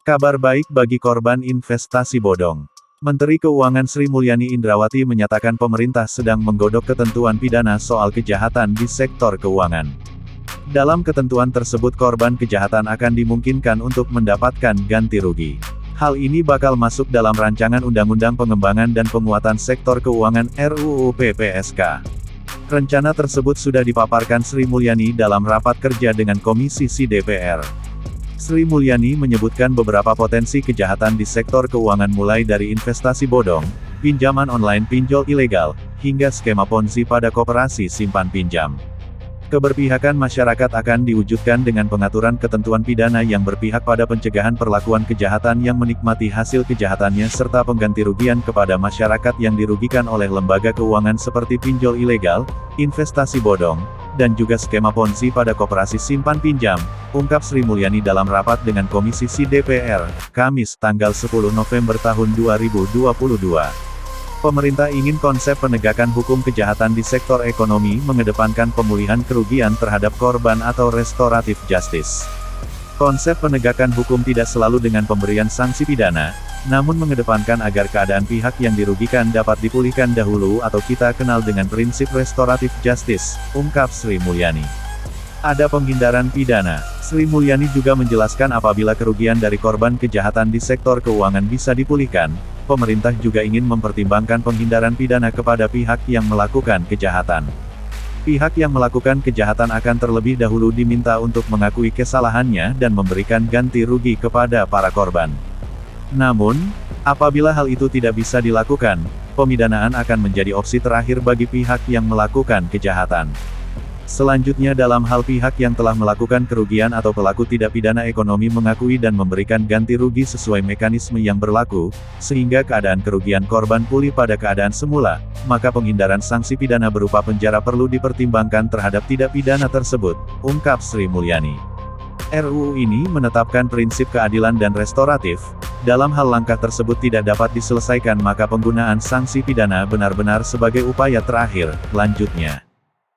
Kabar baik bagi korban investasi bodong. Menteri Keuangan Sri Mulyani Indrawati menyatakan pemerintah sedang menggodok ketentuan pidana soal kejahatan di sektor keuangan. Dalam ketentuan tersebut korban kejahatan akan dimungkinkan untuk mendapatkan ganti rugi. Hal ini bakal masuk dalam rancangan Undang-Undang Pengembangan dan Penguatan Sektor Keuangan RUU PPSK. Rencana tersebut sudah dipaparkan Sri Mulyani dalam rapat kerja dengan Komisi Si DPR. Sri Mulyani menyebutkan beberapa potensi kejahatan di sektor keuangan mulai dari investasi bodong, pinjaman online pinjol ilegal, hingga skema ponzi pada koperasi simpan pinjam. Keberpihakan masyarakat akan diwujudkan dengan pengaturan ketentuan pidana yang berpihak pada pencegahan perlakuan kejahatan yang menikmati hasil kejahatannya serta penggantirugian kepada masyarakat yang dirugikan oleh lembaga keuangan seperti pinjol ilegal, investasi bodong, dan juga skema ponzi pada koperasi simpan pinjam, ungkap Sri Mulyani dalam rapat dengan Komisi Si DPR, Kamis, tanggal 10 November tahun 2022. Pemerintah ingin konsep penegakan hukum kejahatan di sektor ekonomi mengedepankan pemulihan kerugian terhadap korban atau restoratif justice. Konsep penegakan hukum tidak selalu dengan pemberian sanksi pidana, namun mengedepankan agar keadaan pihak yang dirugikan dapat dipulihkan dahulu atau kita kenal dengan prinsip restoratif justice, ungkap Sri Mulyani. Ada penghindaran pidana. Sri Mulyani juga menjelaskan apabila kerugian dari korban kejahatan di sektor keuangan bisa dipulihkan, pemerintah juga ingin mempertimbangkan penghindaran pidana kepada pihak yang melakukan kejahatan. Pihak yang melakukan kejahatan akan terlebih dahulu diminta untuk mengakui kesalahannya dan memberikan ganti rugi kepada para korban. Namun, apabila hal itu tidak bisa dilakukan, pemidanaan akan menjadi opsi terakhir bagi pihak yang melakukan kejahatan. Selanjutnya dalam hal pihak yang telah melakukan kerugian atau pelaku tindak pidana ekonomi mengakui dan memberikan ganti rugi sesuai mekanisme yang berlaku, sehingga keadaan kerugian korban pulih pada keadaan semula, maka penghindaran sanksi pidana berupa penjara perlu dipertimbangkan terhadap tindak pidana tersebut, ungkap Sri Mulyani. RUU ini menetapkan prinsip keadilan dan restoratif. Dalam hal langkah tersebut tidak dapat diselesaikan maka penggunaan sanksi pidana benar-benar sebagai upaya terakhir, lanjutnya.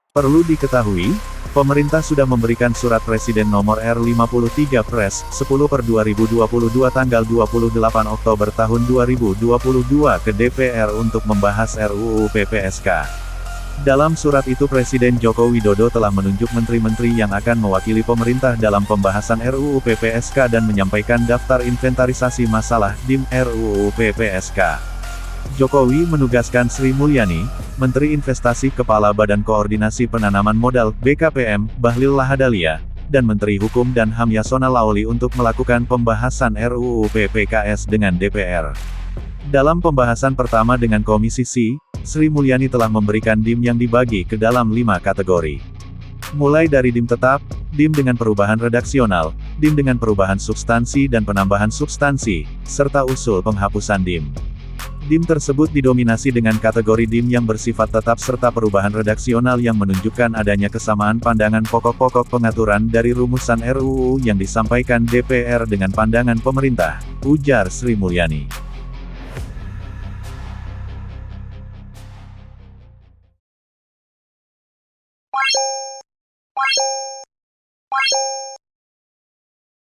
Perlu diketahui, pemerintah sudah memberikan surat Presiden nomor R53 10/2022 tanggal 28 Oktober tahun 2022 ke DPR untuk membahas RUU PPSK. Dalam surat itu Presiden Joko Widodo telah menunjuk menteri-menteri yang akan mewakili pemerintah dalam pembahasan RUU PPSK dan menyampaikan daftar inventarisasi masalah DIM RUU PPSK. Jokowi menugaskan Sri Mulyani, Menteri Investasi Kepala Badan Koordinasi Penanaman Modal, BKPM, Bahlil Lahadalia, dan Menteri Hukum dan HAM Yasona Laoli untuk melakukan pembahasan RUU PPKS dengan DPR. Dalam pembahasan pertama dengan Komisi Si, Sri Mulyani telah memberikan DIM yang dibagi ke dalam 5 kategori. Mulai dari DIM tetap, DIM dengan perubahan redaksional, DIM dengan perubahan substansi dan penambahan substansi, serta usul penghapusan DIM. DIM tersebut didominasi dengan kategori DIM yang bersifat tetap serta perubahan redaksional yang menunjukkan adanya kesamaan pandangan pokok-pokok pengaturan dari rumusan RUU yang disampaikan DPR dengan pandangan pemerintah, ujar Sri Mulyani.